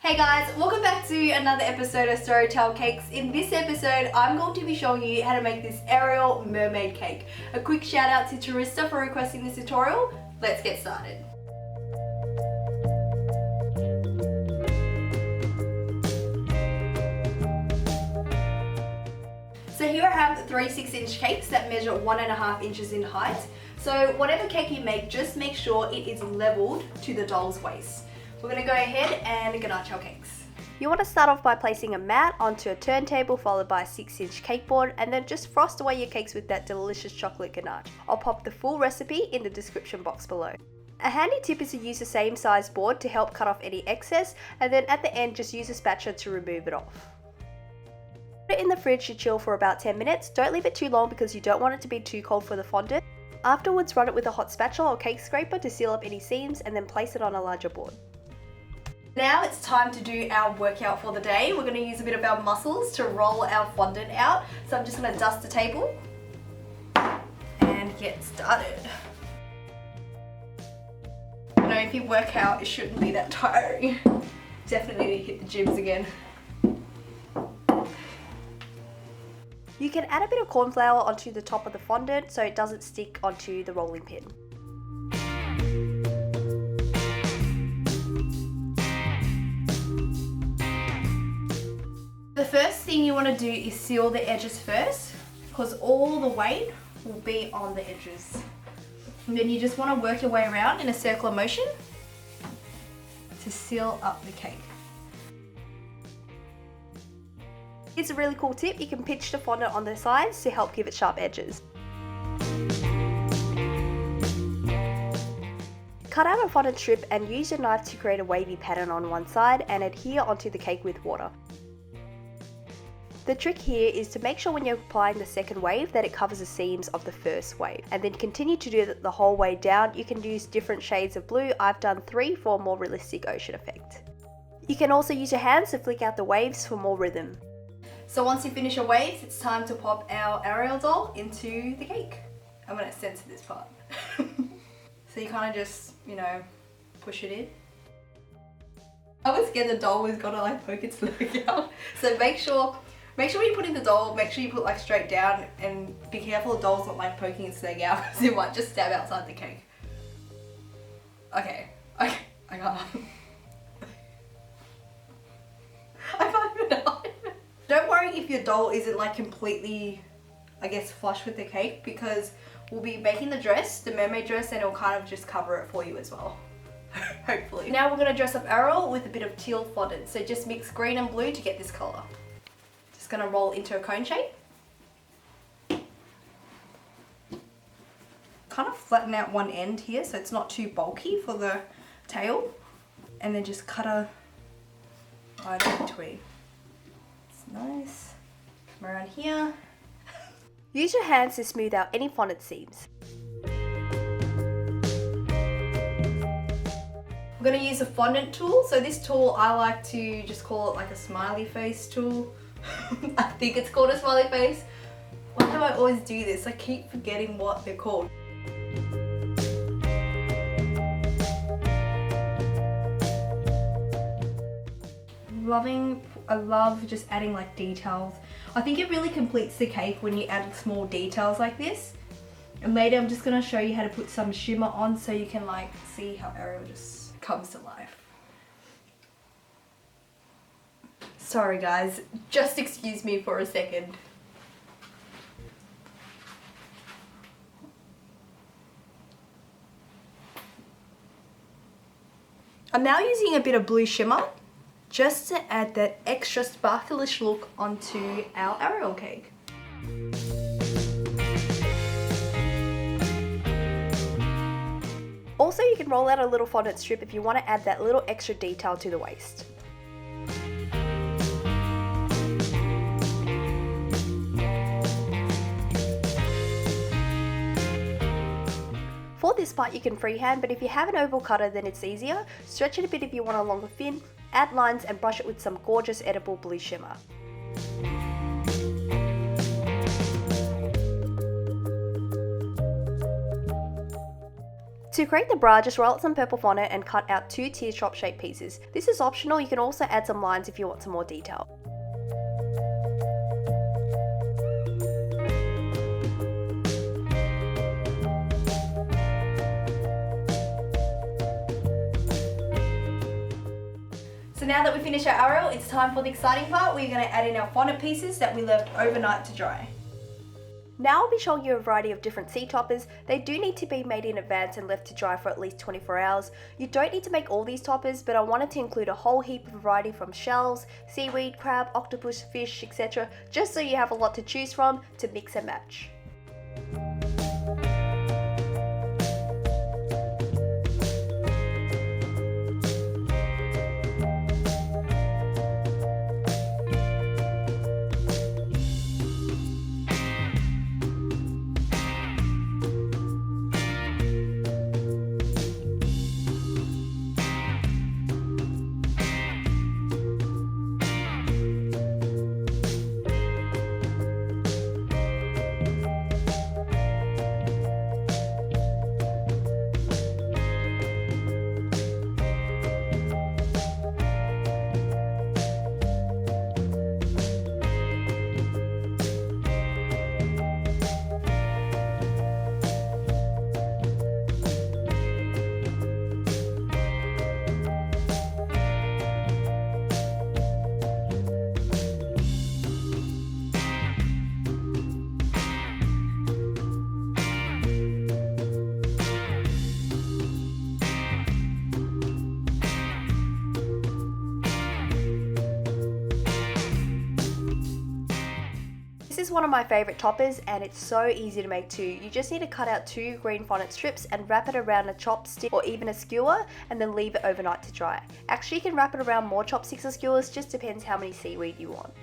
Hey guys, welcome back to another episode of Storytell Cakes. In this episode, I'm going to be showing you how to make this Ariel mermaid cake. A quick shout out to Charissa for requesting this tutorial. Let's get started. So here I have 3 6-inch cakes that measure 1.5 inches in height. So whatever cake you make, just make sure it is leveled to the doll's waist. We're going to go ahead and ganache our cakes. You want to start off by placing a mat onto a turntable followed by a 6-inch cake board, and then just frost away your cakes with that delicious chocolate ganache. I'll pop the full recipe in the description box below. A handy tip is to use the same size board to help cut off any excess, and then at the end just use a spatula to remove it off. Put it in the fridge to chill for about 10 minutes. Don't leave it too long because you don't want it to be too cold for the fondant. Afterwards, run it with a hot spatula or cake scraper to seal up any seams and then place it on a larger board. Now it's time to do our workout for the day. We're going to use a bit of our muscles to roll our fondant out. So I'm just going to dust the table and get started. You know, if you work out, it shouldn't be that tiring. Definitely need to hit the gyms again. You can add a bit of corn flour onto the top of the fondant so it doesn't stick onto the rolling pin. The first thing you want to do is seal the edges first, because all the weight will be on the edges. And then you just want to work your way around in a circular motion to seal up the cake. Here's a really cool tip: you can pinch the fondant on the sides to help give it sharp edges. Cut out a fondant strip and use your knife to create a wavy pattern on one side and adhere onto the cake with water. The trick here is to make sure when you're applying the second wave that it covers the seams of the first wave, and then continue to do it the whole way down. You can use different shades of blue. I've done 3 for a more realistic ocean effect. You can also use your hands to flick out the waves for more rhythm. So once you finish your waves, it's time to pop our Ariel doll into the cake. I'm going to censor this part. So you kind of just, you know, push it in. I was scared the doll was going to like poke its leg out. So make sure when you put in the doll, make sure you put like straight down, and be careful the doll's not like poking its leg out because it might just stab outside the cake. Okay, I can't. I can't even know. Don't worry if your doll isn't like completely, I guess, flush with the cake, because we'll be making the dress, the mermaid dress, and it'll kind of just cover it for you as well. Hopefully. Now we're going to dress up Ariel with a bit of teal fondant. So just mix green and blue to get this colour. Just going to roll into a cone shape. Kind of flatten out one end here so it's not too bulky for the tail. And then just cut a line in between. Nice. Come around here. Use your hands to smooth out any fondant seams. I'm going to use a fondant tool. So this tool, I like to just call it like a smiley face tool. I think it's called a smiley face. Why do I always do this? I keep forgetting what they're called. I love just adding like details. I think it really completes the cake when you add small details like this. And later I'm just going to show you how to put some shimmer on so you can like see how Ariel just comes to life. Sorry guys, just excuse me for a second. I'm now using a bit of blue shimmer just to add that extra sparklish look onto our Ariel cake. Also, you can roll out a little fondant strip if you want to add that little extra detail to the waist. For this part you can freehand, but if you have an oval cutter then it's easier. Stretch it a bit if you want a longer fin, add lines and brush it with some gorgeous edible blue shimmer. To create the bra, just roll out some purple fondant and cut out 2 teardrop shaped pieces. This is optional, you can also add some lines if you want some more detail. So now that we finished our Ariel, it's time for the exciting part. We're going to add in our fondant pieces that we left overnight to dry. Now I'll be showing you a variety of different sea toppers. They do need to be made in advance and left to dry for at least 24 hours. You don't need to make all these toppers, but I wanted to include a whole heap of variety from shells, seaweed, crab, octopus, fish, etc. just so you have a lot to choose from to mix and match. This is one of my favourite toppers and it's so easy to make too. You just need to cut out 2 green fondant strips and wrap it around a chopstick or even a skewer and then leave it overnight to dry. Actually, you can wrap it around more chopsticks or skewers, just depends how many seaweed you want.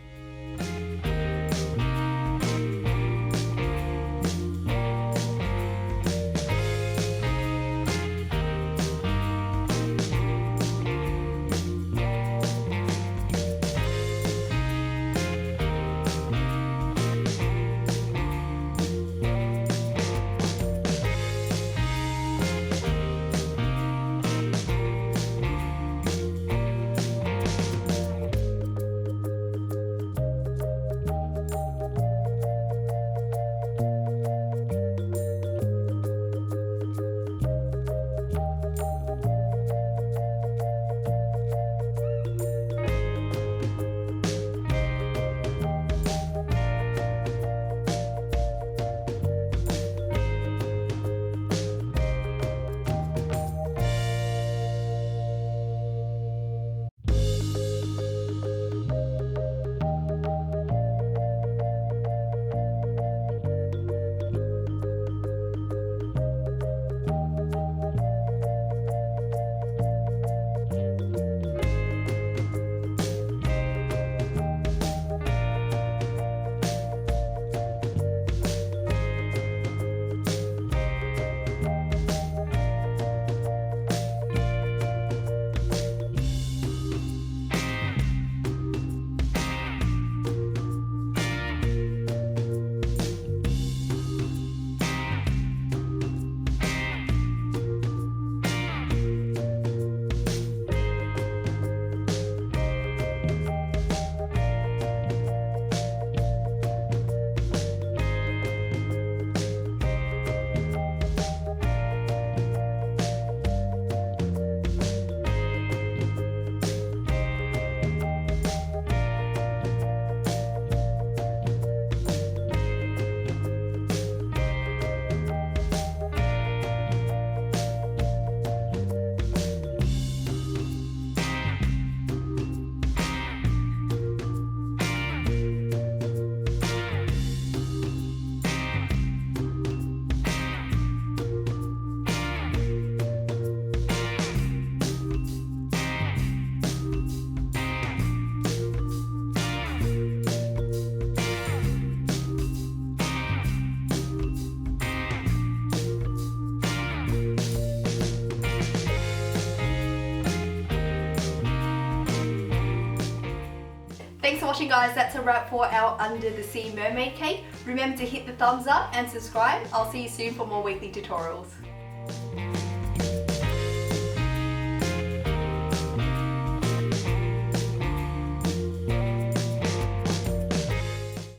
Thanks for watching guys, that's a wrap for our Under the Sea Mermaid cake. Remember to hit the thumbs up and subscribe. I'll see you soon for more weekly tutorials.